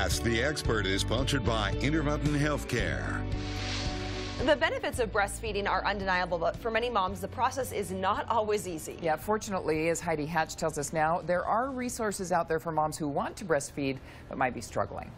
Ask the Expert is sponsored by Intermountain Healthcare. The benefits of breastfeeding are undeniable, but for many moms, the process is not always easy. Yeah, fortunately, as Heidi Hatch tells us now, there are resources out there for moms who want to breastfeed but might be struggling.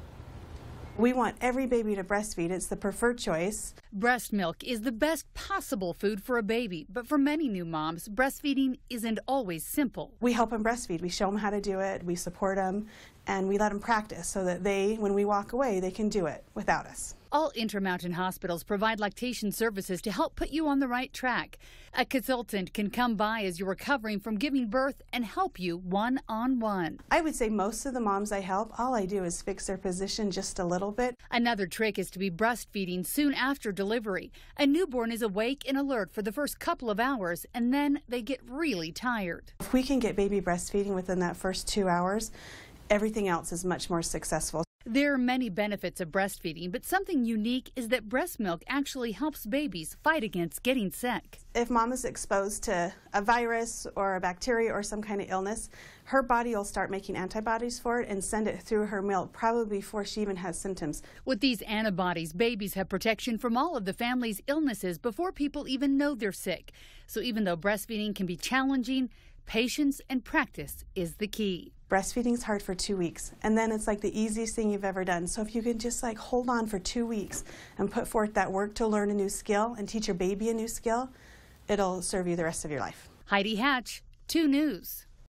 We want every baby to breastfeed. It's the preferred choice. Breast milk is the best possible food for a baby, but for many new moms, breastfeeding isn't always simple. We help them breastfeed. We show them how to do it. We support them, and we let them practice so that when we walk away, they can do it without us. All Intermountain hospitals provide lactation services to help put you on the right track. A consultant can come by as you're recovering from giving birth and help you one-on-one. I would say most of the moms I help, all I do is fix their position just a little bit. Another trick is to be breastfeeding soon after delivery. A newborn is awake and alert for the first couple of hours, and then they get really tired. If we can get baby breastfeeding within that first 2 hours, everything else is much more successful. There are many benefits of breastfeeding, but something unique is that breast milk actually helps babies fight against getting sick. If mom is exposed to a virus or a bacteria or some kind of illness, her body will start making antibodies for it and send it through her milk probably before she even has symptoms. With these antibodies, babies have protection from all of the family's illnesses before people even know they're sick. So even though breastfeeding can be challenging, patience and practice is the key. Breastfeeding is hard for 2 weeks, and then it's like the easiest thing you've ever done. So if you can just hold on for 2 weeks and put forth that work to learn a new skill and teach your baby a new skill, it'll serve you the rest of your life. Heidi Hatch, 2 News.